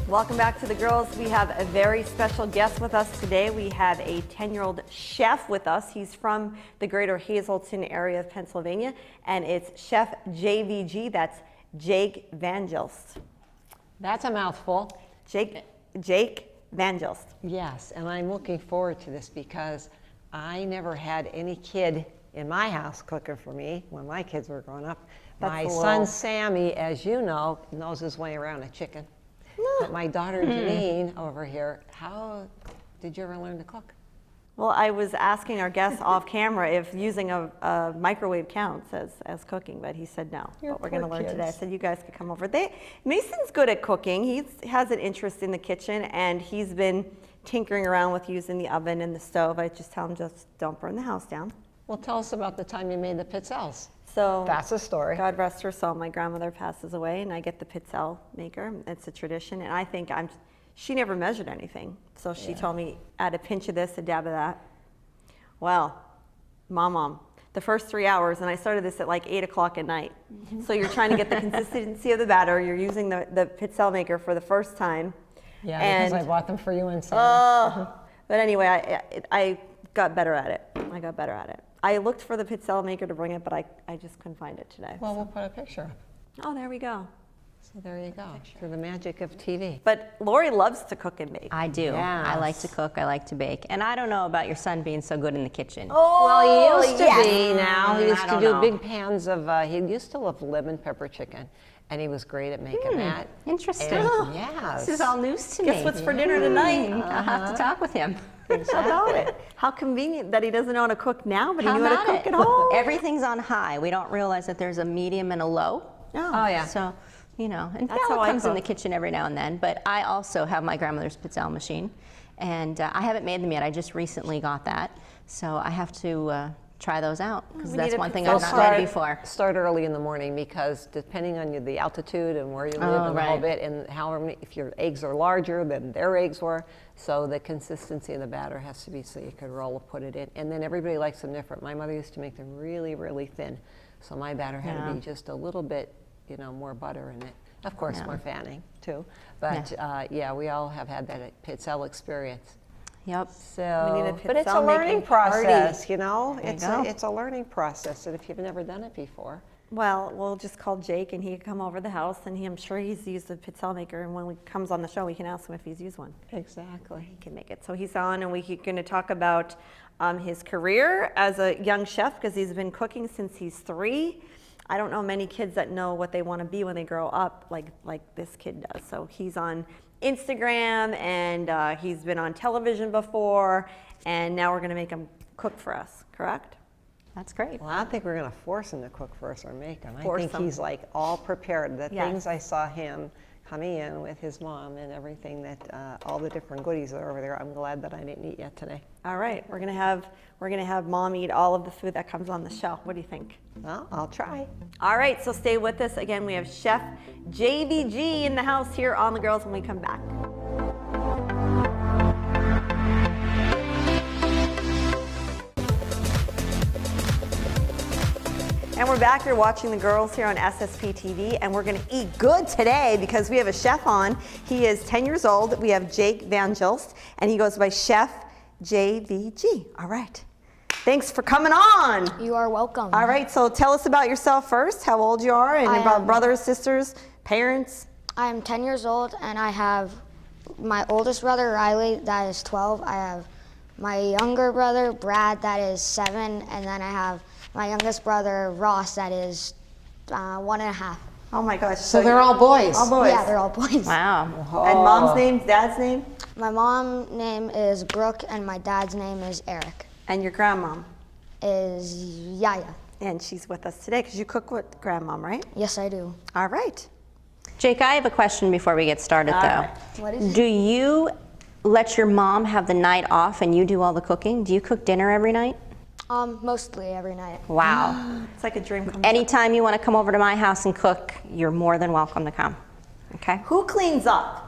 Welcome back to the girls. We have a very special guest with us today. We have a 10-year-old chef with us. He's from the greater Hazleton area of Pennsylvania, and it's Chef JVG. That's Jake Vangelst. That's a mouthful. Jake Vangelst. Yes, and I'm looking forward to this because I never had any kid in my house cooking for me when my kids were growing up. My son Sammy, as you know, knows his way around a chicken. But my daughter Janine over here, how did you ever learn to cook? Well, I was asking our guest off camera if using a microwave counts as cooking, but he said no. But we're going to learn today. I said you guys could come over. Mason's good at cooking. He has an interest in the kitchen, and he's been tinkering around with using the oven and the stove. I just tell him just don't burn the house down. Well, tell us about the time you made the pizzelles. So that's a story. God rest her soul. My grandmother passes away, and I get the pizzelle maker. It's a tradition, and I think she never measured anything. So she told me, add a pinch of this, a dab of that. Well, Mom, the first 3 hours, and I started this at like 8 o'clock at night. So you're trying to get the consistency of the batter. You're using the pizzelle maker for the first time. Yeah, because I bought them for you and Sam. But anyway, I got better at it. I looked for the pizzelle maker to bring it, but I just couldn't find it today. Well, we'll put a picture up. Oh, there we go. So there you go, through the magic of TV. But Lori loves to cook and bake. I do. Yes. I like to cook, I like to bake. And I don't know about your son being so good in the kitchen. Oh, well, he used to be now. He used to do big pans of, he used to love lemon pepper chicken. And he was great at making that. Interesting. Yes. This is all news to me. Guess what's for dinner tonight? I'll have to talk with him. About it. How convenient that he doesn't know how to cook now, but he knew how to cook at home. Everything's on high. We don't realize that there's a medium and a low. Oh yeah. So, and Bella comes in the kitchen every now and then, but I also have my grandmother's pizzelle machine, and I haven't made them yet. I just recently got that, so I have to try those out, because that's one thing I've not made before. Start early in the morning, because depending on the altitude and where you live and the whole bit, and if your eggs are larger than their eggs were, so the consistency of the batter has to be so you could roll and put it in. And then everybody likes them different. My mother used to make them really, really thin, so my batter had to be just a little bit, more butter in it. Of course, more fanning too. But we all have had that pizzelle experience. Yep. So, but it's a learning process, It's a learning process, and if you've never done it before. Well, we'll just call Jake, and he can come over the house, and I'm sure he's used a pizzelle maker, and when he comes on the show, we can ask him if he's used one. Exactly. He can make it. So he's on, and we're going to talk about his career as a young chef, because he's been cooking since he's 3. I don't know many kids that know what they want to be when they grow up like this kid does. So he's on Instagram, and he's been on television before, and now we're going to make him cook for us, correct? That's great. Well, I don't think we're going to force him to cook for us or make him. I think he's like all prepared. The things I saw him coming in with his mom and everything, that all the different goodies that are over there, I'm glad that I didn't eat yet today. All right, we're gonna have Mom eat all of the food that comes on the show. What do you think? Well, I'll try. All right, so stay with us. Again, we have Chef JVG in the house here on The Girls when we come back. And we're back. You're watching The Girls here on SSP TV, and we're going to eat good today because we have a chef on. He is 10 years old. We have Jake Vangelst, and he goes by Chef JVG. All right. Thanks for coming on. You are welcome. All right, so tell us about yourself first, how old you are, and about brothers, sisters, parents. I'm 10 years old, and I have my oldest brother, Riley, that is 12. I have my younger brother, Brad, that is 7, and then I have my youngest brother, Ross, that is 1.5. Oh my gosh. So they're all boys? All boys. Yeah, they're all boys. Wow. Oh. And Mom's name, Dad's name? My mom's name is Brooke, and my dad's name is Eric. And your grandmom? Is Yaya. And she's with us today because you cook with grandmom, right? Yes, I do. All right. Jake, I have a question before we get started, though. Right. What is it? Do you let your mom have the night off and you do all the cooking? Do you cook dinner every night? Mostly every night. Wow. It's like a dream come true. Anytime you want to come over to my house and cook, you're more than welcome to come. Okay? Who cleans up?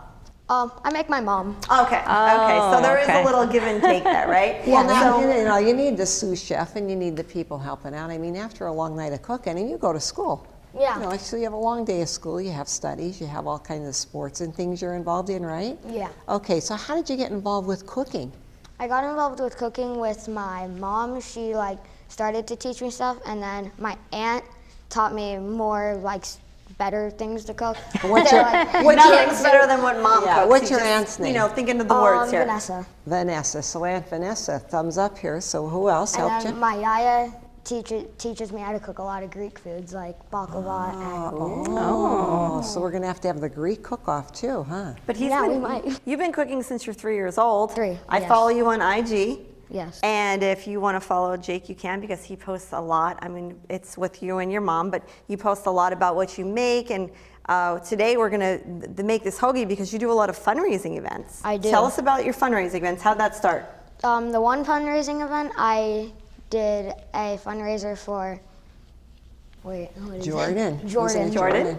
I make my mom. Okay, okay, so there is okay. a little give and take there, right? Well, now, So- you need the sous chef and you need the people helping out. I mean, after a long night of cooking, and you go to school. Yeah. You know, so you have a long day of school, you have studies, you have all kinds of sports and things you're involved in, right? Yeah. Okay, so how did you get involved with cooking? I got involved with cooking with my mom. She started to teach me stuff, and then my aunt taught me more better things to cook. What's They're your- Nothing's better than what mom Yeah, cooks. what's You your just, aunt's name? You know, think into the words here. Vanessa. Vanessa. So Aunt Vanessa, thumbs up here. So who else And helped then you? my yaya teaches me how to cook a lot of Greek foods like baklava. Oh, so we're gonna have to have the Greek cook-off too, huh? But he's Yeah, been, we might. You've been cooking since you're 3 years old. 3, I yes. follow you on IG. Yes. And if you want to follow Jake, you can, because he posts a lot. I mean, it's with you and your mom, but you post a lot about what you make. And today we're going to make this hoagie because you do a lot of fundraising events. I do. Tell us about your fundraising events. How'd that start? The one fundraising event, I did a fundraiser for, wait, what is Jordan. it? Jordan. Jordan?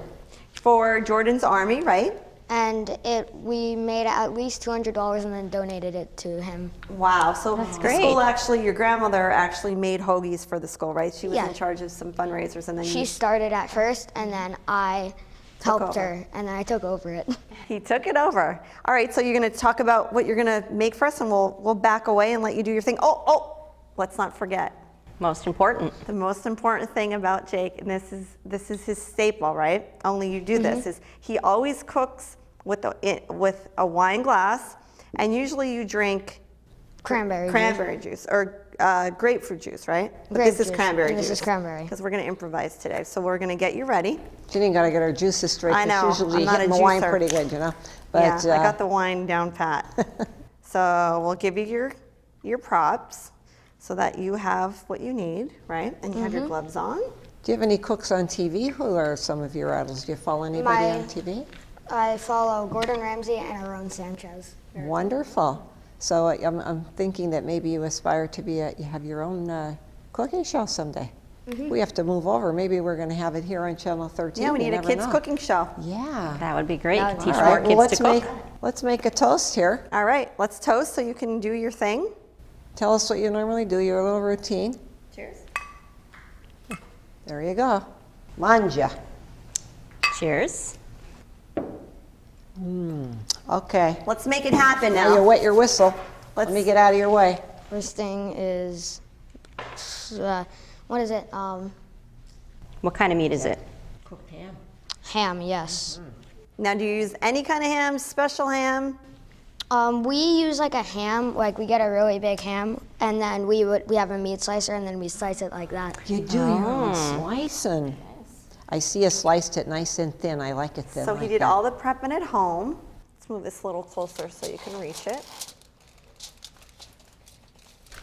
For Jordan's Army, right? And we made at least $200 and then donated it to him. Wow. So That's the great. school actually, your grandmother actually made hoagies for the school, right? She was Yeah. in charge of some fundraisers, and then She you, started at first, and then I Took helped over. her, and then I took over it. he took it over. All right, so you're going to talk about what you're going to make for us, and we'll back away and let you do your thing. Oh, let's not forget Most important. the most important thing about Jake, and this is his staple, right? Only you do this, is he always cooks with a wine glass, and usually you drink Cranberry juice or grapefruit juice, right? But Grape this is juice, cranberry and juice. this is cranberry. Because we're going to improvise today. So we're going to get you ready. Janine got to get her juices straight. I 'cause know, Usually I'm not hitting a the wine juicer. pretty good, you know. But Yeah, I got the wine down pat. So we'll give you your props so that you have what you need, right? And you have Mm-hmm. your gloves on. do you have any cooks on TV? Who are some of your idols? Do you follow anybody on TV? I follow Gordon Ramsay and Aaron Sanchez. Wonderful. So I'm thinking that maybe you aspire to you have your own cooking show someday. Mm-hmm. We have to move over. Maybe we're going to have it here on Channel 13. Yeah, we You need a never kids know. cooking show. Yeah. That would be great. That would be Teach All more right, well, kids to cook. let's make a toast here. All right, let's toast so you can do your thing. Tell us what you normally do, your little routine. Cheers. There you go. Manja. Cheers. Okay. Let's make it happen Now you now. wet your whistle. Let me get out of your way. First thing is, what is it? What kind of meat is it? Cooked ham. Ham, yes. Now, do you use any kind of ham, special ham? We use a ham, we get a really big ham, and then we have a meat slicer, and then we slice it like that. You do your own slicing. I see you sliced it nice and thin. I like it thin. So he like did that. all the prepping at home. Let's move this a little closer so you can reach it.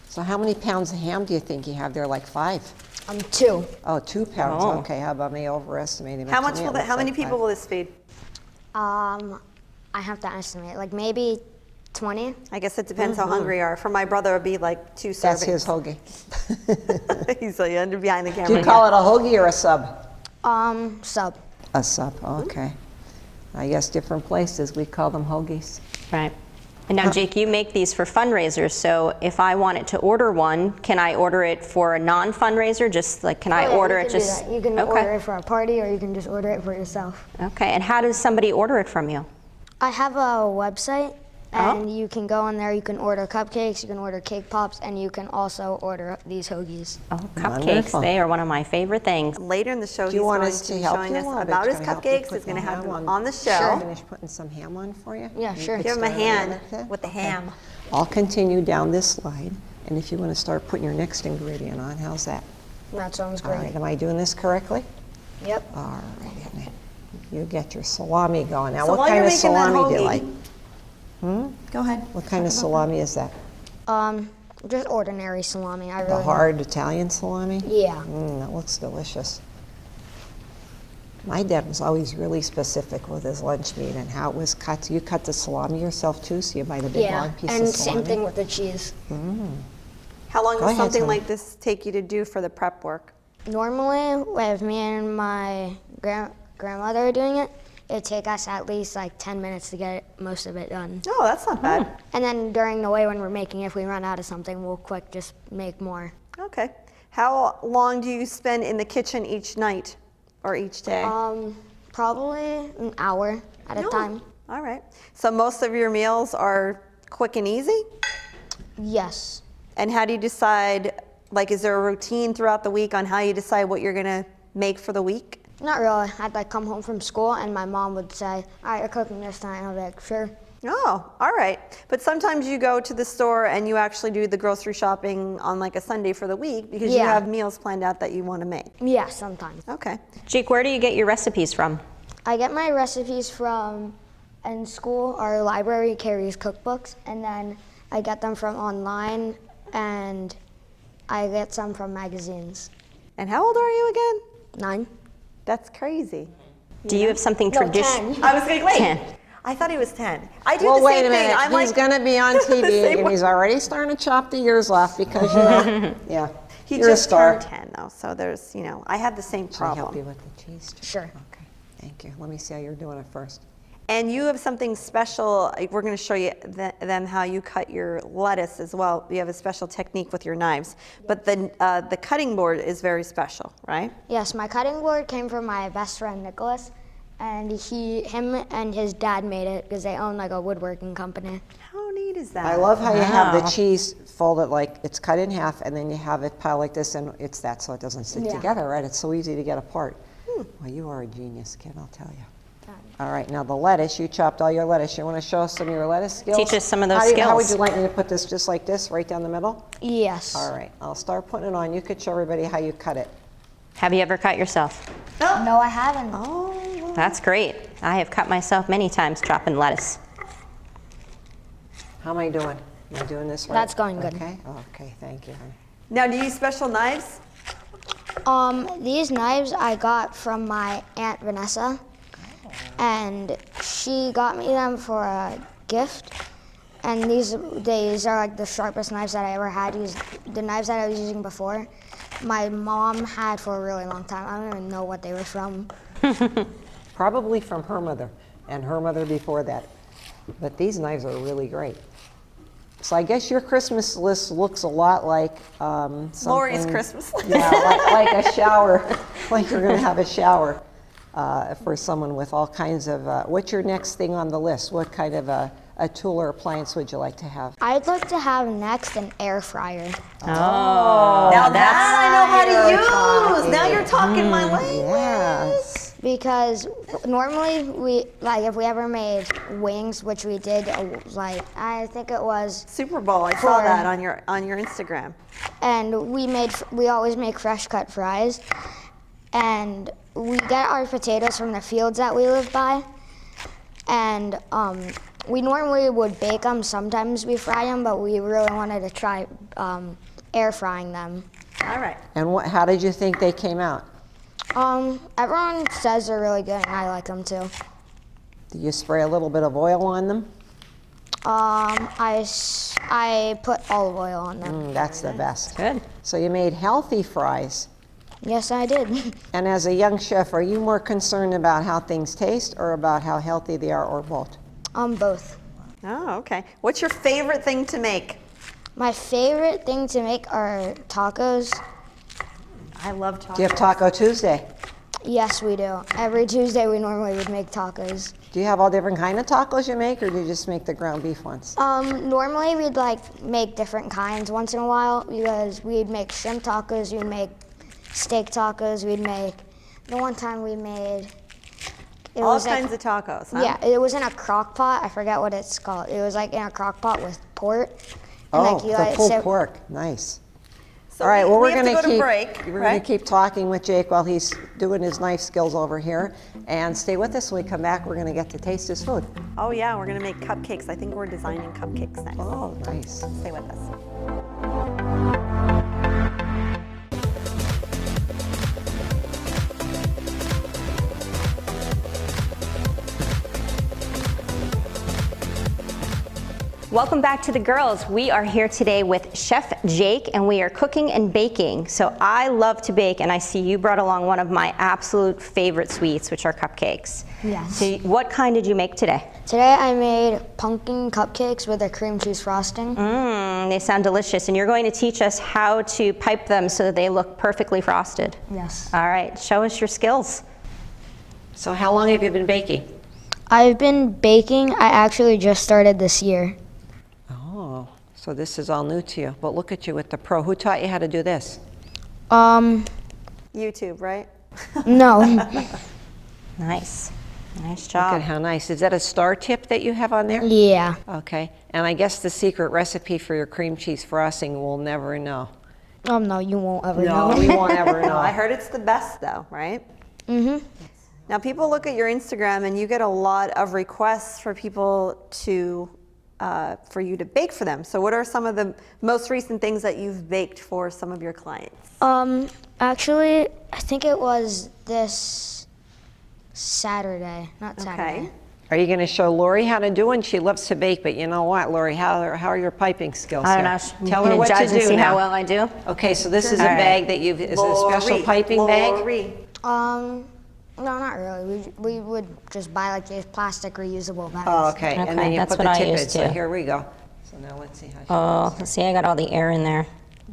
So how many pounds of ham do you think you have there? Like 5? 2. Oh, 2 pounds. Oh. Okay, how about me overestimating? How much will how many people will this feed? I have to estimate, maybe 20. I guess it depends how hungry you are. For my brother, it would be like 2 servings. That's his hoagie. He's like under behind the camera. Do you call it a hoagie or a sub? Sub. A sub, okay. I guess different places, we call them hoagies. Right. And now, Jake, you make these for fundraisers. So if I wanted to order one, can I order it for a non-fundraiser? Just can I order it just? You can okay. order it for a party, or you can just order it for yourself. Okay. And how does somebody order it from you? I have a website, Oh. and you can go on there. You can order cupcakes, you can order cake pops, and you can also order these hoagies. Oh, cupcakes. Wonderful. They are one of my favorite things. Later in the show, Do you he's want going us to to be help showing you us a little bit? about his Can I help you cupcakes. put He's going to the have ham them on the show. Sure. Finish putting some ham on for you? Yeah, sure. Give him a hand with the ham. I'll continue down this slide, and if you want to start putting your next ingredient on, how's that? That sounds All great. right, am I doing this correctly? Yep. All right, you get your salami going. Now, So what while kind you're of making that salami do you hoagie- like? Go ahead. What kind of salami is that? Just ordinary salami. I The really hard Italian salami? Yeah. That looks delicious. My dad was always really specific with his lunch meat and how it was cut. You cut the salami yourself too, so you buy the big Yeah. long piece And of salami? same thing with the cheese. How long Go does ahead, something Tony. like this take you to do for the prep work? Normally, with me and my grandmother doing it, it'd take us at least like 10 minutes to get most of it done. Oh, that's not bad. And then during the way when we're making, if we run out of something, we'll quick just make more. Okay. How long do you spend in the kitchen each night or each day? Probably an hour at a time. All right. So most of your meals are quick and easy? Yes. And how do you decide, like, is there a routine throughout the week on how you decide what you're gonna make for the week? Not really. I'd like come home from school and my mom would say, all right, you're cooking this time. I'll be like, sure. Oh, all right. But sometimes you go to the store and you actually do the grocery shopping on like a Sunday for the week because you Yeah. have meals planned out that you want to make. Yeah, sometimes. Okay. Jake, where do you get your recipes from? I get my recipes from, in school, our library carries cookbooks, and then I get them from online, and I get some from magazines. And how old are you again? 9. That's crazy. Do you have something traditional? 10. I was going, wait. 10. I thought he was 10. I do Well, the wait same a minute. thing. I'm He's like, going to be on the TV, same and way. he's already starting to chop the ears off because, you know, yeah. he You're a just star. turned 10 though, so there's, you know, I had the same Should I help you problem. with the cheese? too? Sure. Okay, thank you. Let me see how you're doing it first. And you have something special. We're going to show you them how you cut your lettuce as well. You have a special technique with your knives, but the cutting board is very special, right? Yes, my cutting board came from my best friend, Nicholas, and him and his dad made it because they own like a woodworking company. How neat is that? I love how you have Wow. the cheese folded like it's cut in half, and then you have it piled like this, and it's that so it doesn't stick Yeah. together, right? It's so easy to get apart. Well, you are a genius, kid, I'll tell you. All right, now the lettuce, you chopped all your lettuce. You want to show us some of your lettuce skills? Teach us some of those How would skills. you like me to put this just like this, right down the middle? Yes. All right, I'll start putting it on. You could show everybody how you cut it. Have you ever cut yourself? No, I haven't. Oh, That's great. I have cut myself many times chopping lettuce. How am I doing? Am I doing this right? That's going good. Okay, okay, thank you, honey. now do you use special knives? These knives I got from my Aunt Vanessa, and she got me them for a gift. And these are like the sharpest knives that I ever had. The knives that I was using before, my mom had for a really long time. I don't even know what they were from. Probably from her mother and her mother before that. But these knives are really great. So I guess your Christmas list looks a lot like Lori's something- Christmas list. Yeah, like a shower, like you're going to have a shower for someone with all kinds of. What's your next thing on the list? What kind of a tool or appliance would you like to have? I'd like to have next an air fryer. Oh, Now that I know how to use. Now you're talking my language. Yes. Because normally if we ever made wings, which we did, like I think it was, Super Bowl. I saw For- that on your Instagram. and we always make fresh cut fries, and we get our potatoes from the fields that we live by, and we normally would bake them. Sometimes we fry them, but we really wanted to try air frying them. All right. And how did you think they came out? Everyone says they're really good, and I like them too. Do you spray a little bit of oil on them? I put olive oil on them. That's the best. good. So you made healthy fries. Yes, I did. And as a young chef, are you more concerned about how things taste or about how healthy they are, or both? Both. Oh, okay. What's your favorite thing to make? My favorite thing to make are tacos. I love Do tacos. you have Taco Tuesday? Yes, we do. Every Tuesday we normally would make tacos. Do you have all different kind of tacos you make, or do you just make the ground beef ones? Normally we'd make different kinds once in a while because we'd make shrimp tacos, we'd make steak tacos, the one time we made, it All was like- kinds of tacos, huh? Yeah, it was in a crock pot. I forget what it's called. It was like in a crock pot with pork. And Oh, like you the let it pulled sit- pork. Nice. So All right, well, we we're have going to go to keep break, we're right? going to keep talking with Jake while he's doing his knife skills over here, and stay with us. When we come back, we're going to get to taste his food. Oh yeah, we're gonna make cupcakes. I think we're designing cupcakes next. Oh, nice. Stay with us. Welcome back to the girls. We are here today with Chef Jake and we are cooking and baking. So I love to bake and I see you brought along one of my absolute favorite sweets, which are cupcakes. Yes. So what kind did you make today? Today I made pumpkin cupcakes with a cream cheese frosting. They sound delicious and you're going to teach us how to pipe them so that they look perfectly frosted. Yes. All right, show us your skills. So how long have you been baking? I've been baking. I actually just started this year. Oh, so this is all new to you. But look at you with the pro. Who taught you how to do this? YouTube, right? No. Nice. Nice Look job. at how nice. Is that a star tip that you have on there? Yeah. Okay. And I guess the secret recipe for your cream cheese frosting we'll never know. No, you won't ever No, know. we won't ever know. I heard it's the best though, right? Now people look at your Instagram and you get a lot of requests for people to, for you to bake for them. So what are some of the most recent things that you've baked for some of your clients? Actually, I think it was this Saturday, not Saturday. Okay. Are you going to show Lori how to do one? She loves to bake, but you know what, Lori, how are your piping skills I don't here? know. Tell You her gonna what to judge and do see now. how well I do. Okay, so this is a All right. bag that you've, is it a special piping bag? Lori. No, not really. We would just buy like these plastic reusable bags. Oh, okay. And then Okay, you that's put what the I tip in. use So too. here we go. So now let's see how she Oh, see, I got all the air in there.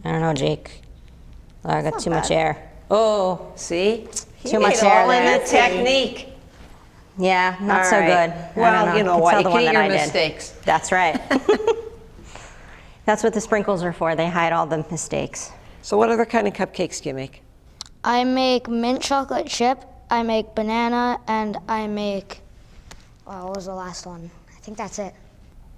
I don't know, Jake. Oh, I got not too much bad. air. Oh, See? He Too much made air all there. In the technique. yeah, not All so right. good. I don't Well, know. you know It's what? not You the can one eat that your I did. mistakes. That's right. That's what the sprinkles are for. They hide all the mistakes. So what other kind of cupcakes do you make? I make mint chocolate chip, I make banana, and I make, what was the last one? I think that's it.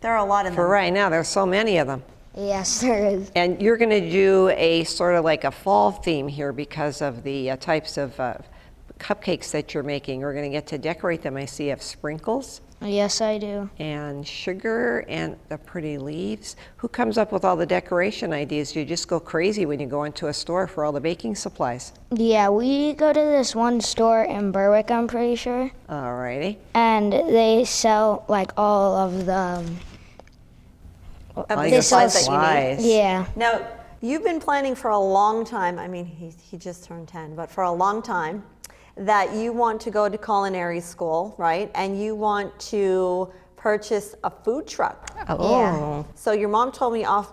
There are a lot of For them. right now, there's so many of them. Yes, there is. And you're going to do a sort of like a fall theme here because of the types of cupcakes that you're making. We're going to get to decorate them. I see you have sprinkles Yes, I do. and sugar and the pretty leaves. Who comes up with all the decoration ideas? Do you just go crazy when you go into a store for all the baking supplies? Yeah, we go to this one store in Berwick, I'm pretty sure, All righty. and they sell like all of the, All They your sell supplies. yeah. Now, you've been planning for a long time, I mean, he just turned 10, but for a long time, that you want to go to culinary school, right? And you want to purchase a food truck. Oh. So your mom told me off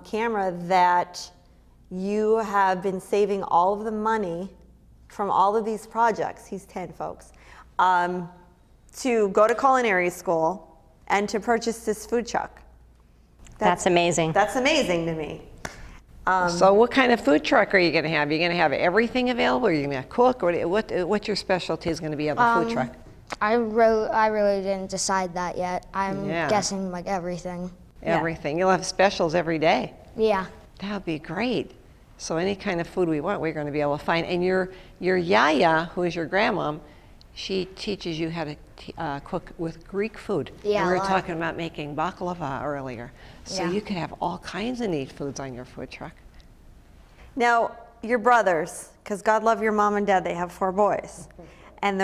camera that you have been saving all of the money from all of these projects, he's 10 folks, to go to culinary school and to purchase this food truck. That's amazing. That's amazing to me. So what kind of food truck are you going to have? Are you going to have everything available? Are you going to cook? Or what's your specialty is going to be on the food truck? I really didn't decide that yet. I'm Yeah. guessing like everything. Everything. You'll have specials every day. Yeah. That would be great. So any kind of food we want, we're going to be able to find. And your yaya, who is your grandmom, she teaches you how to cook with Greek food. Yeah, And we a were lot. talking about making baklava earlier. So Yeah. you could have all kinds of neat foods on your food truck. Now, your brothers, because God love your mom and dad, they have 4 boys. And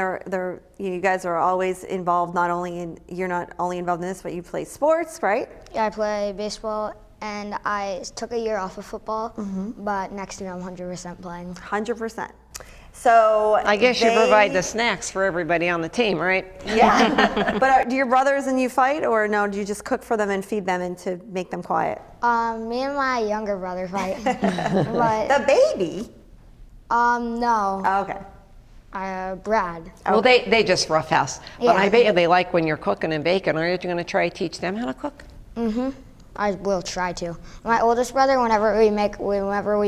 you guys are always involved, you're not only involved in this, but you play sports, right? Yeah, I play baseball, and I took a year off of football, but next year I'm 100% playing. 100%. So I guess you provide they- the snacks for everybody on the team, right? Yeah. But do your brothers and you fight, or no, do you just cook for them and feed them and to make them quiet? Me and my younger brother fight, but The baby? no, Oh, okay. Brad. Well, they just roughhouse. But Yeah. I bet you they like when you're cooking and baking. Are you going to try to teach them how to cook? I will try to. My oldest brother, whenever we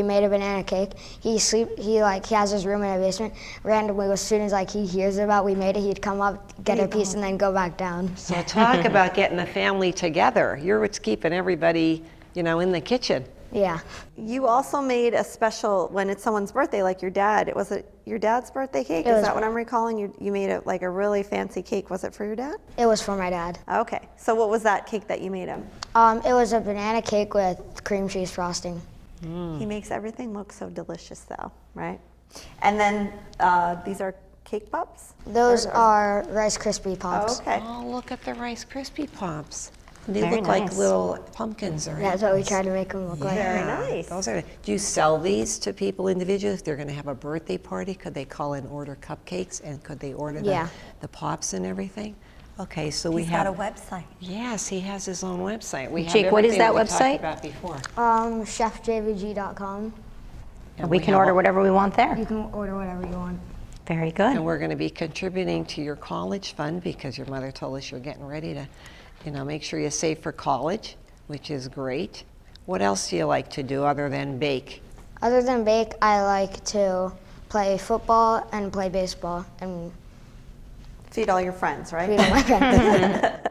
made a banana cake, he has his room in the basement. Randomly, as soon as he hears about we made it, he'd come up, get a piece, and then go back down. So talk about getting the family together. You're what's keeping everybody, in the kitchen. Yeah. You also made a special, when it's someone's birthday, like your dad. Was it your dad's birthday cake? It Is was- that what I'm recalling? You made it like a really fancy cake. Was it for your dad? It was for my dad. Okay. So what was that cake that you made him? It was a banana cake with cream cheese frosting. He makes everything look so delicious though, right? And then these are cake pops? Those are Rice Krispie Pops. Oh, okay. Oh, look at the Rice Krispie Pops. They Very look like nice. little pumpkins or That's what we try to make them look like. Very nice. Those are. Do you sell these to people individually? If they're going to have a birthday party, could they call and order cupcakes, and could they order Yeah. the pops and everything? Okay, so we He's have. got a website. Yes, he has his own website. We have Jake, what is everything that we talked website? about before. ChefJVG.com. And We can have order all- whatever we want there. You can order whatever you want. Very good. And we're going to be contributing to your college fund because your mother told us you're getting ready to, make sure you save for college, which is great. What else do you like to do other than bake? Other than bake, I like to play football and play baseball and Feed all your friends, right? read all my friends.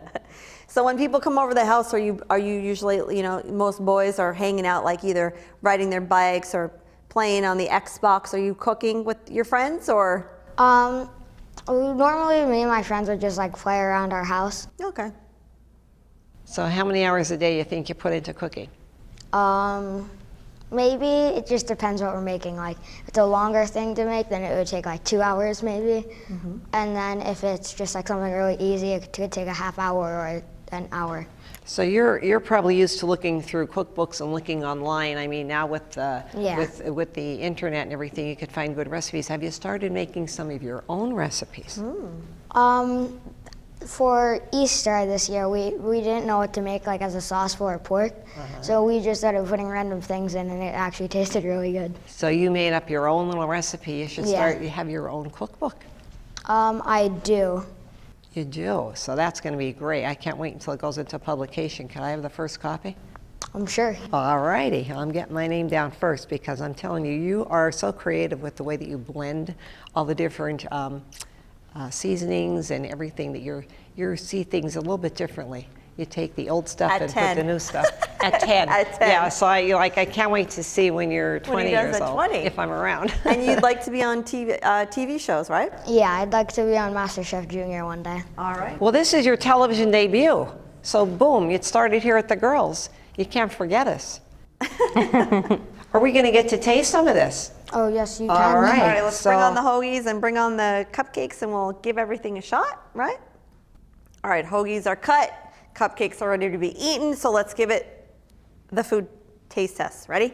So when people come over the house, are you usually, most boys are hanging out, like either riding their bikes or playing on the Xbox? Are you cooking with your friends or? Normally, me and my friends would just like play around our house. Okay. So how many hours a day you think you put into cooking? Maybe it just depends what we're making. Like, if it's a longer thing to make, then it would take like 2 hours maybe. And then if it's just like something really easy, it could take a half hour or an hour. So you're probably used to looking through cookbooks and looking online. I mean, now with with the internet and everything, you could find good recipes. Have you started making some of your own recipes? For Easter this year, we didn't know what to make like as a sauce for our pork, so we just started putting random things in, and it actually tasted really good. So you made up your own little recipe. You should Yeah. have your own cookbook. I do. You do. So that's going to be great. I can't wait until it goes into publication. Can I have the first copy? I'm sure. All righty. I'm getting my name down first because I'm telling you, you are so creative with the way that you blend all the different seasonings and everything, that you see things a little bit differently. You take the old stuff At and 10. put the new stuff at 10. At 10. Yeah, so I can't wait to see when you're 20 he does years at old, 20. if I'm around. And you'd like to be on TV shows, right? Yeah, I'd like to be on MasterChef Junior one day. All right. Well, this is your television debut. So boom, it started here at the Girls. You can't forget us. Are we going to get to taste some of this? Oh yes, you can. All right. All right, let's bring so- on the hoagies and bring on the cupcakes, and we'll give everything a shot, right? All right, hoagies are cut, cupcakes are ready to be eaten, so let's give it the food taste test. Ready?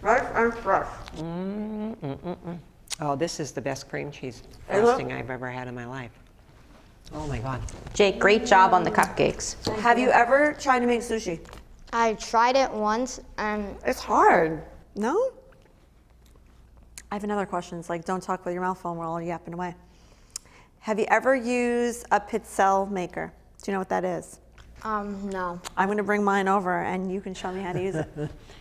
Fresh and fresh. Oh, this is the best cream cheese frosting I've ever had in my life. Oh my God. Jake, great job on the cupcakes. Have you ever tried to make sushi? I tried it once, and It's hard. No? I have another question. It's like, don't talk with your mouth full, we're all yapping away. Have you ever used a pizzelle maker? Do you know what that is? no. I'm going to bring mine over, and you can show me how to use it.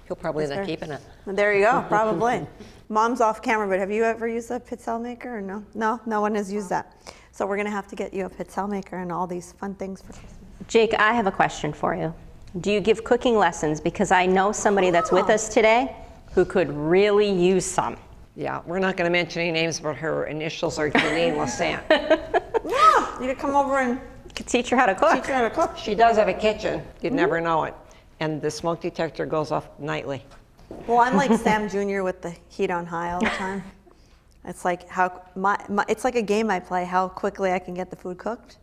He'll probably end up fair. keeping it. There you go, probably. Mom's off camera, but have you ever used a pizzelle maker or no? No, no one has used that. So we're going to have to get you a pizzelle maker and all these fun things for Christmas. Jake, I have a question for you. Do you give cooking lessons? Because I know somebody that's with us today who could really use some. Yeah, we're not going to mention any names, but her initials are Janine Lassant. Yeah, you could come over and Could teach her how to cook. teach her how to cook. She does have a kitchen. You'd never know it. And the smoke detector goes off nightly. Well, I'm like Sam Jr. with the heat on high all the time. It's like it's like a game I play, how quickly I can get the food cooked.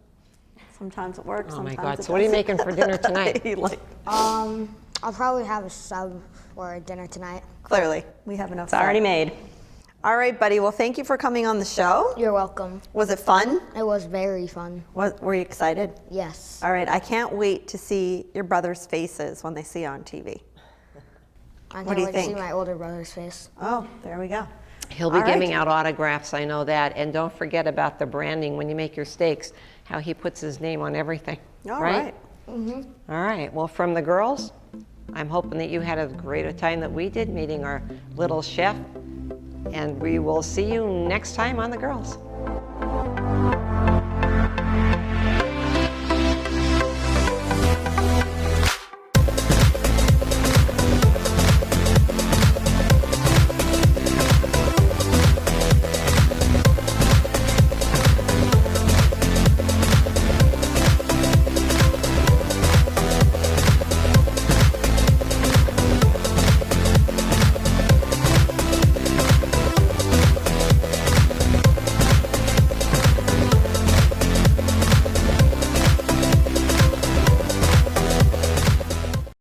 Sometimes it works. Oh my sometimes God. it So what are you doesn't. making for dinner tonight? I'll probably have a sub for dinner tonight. Clearly, we have enough. It's already stuff. made. All right, buddy. Well, thank you for coming on the show. You're welcome. Was it fun? It was very fun. Were you excited? Yes. All right. I can't wait to see your brothers' faces when they see you on TV. I What can't do you wait to see think? my older brother's face. Oh, there we go. He'll be All right. giving out autographs, I know that. And don't forget about the branding when you make your steaks, how he puts his name on everything. All right. All right. Well, from the girls, I'm hoping that you had as great a time that we did meeting our little chef. And we will see you next time on The Girls.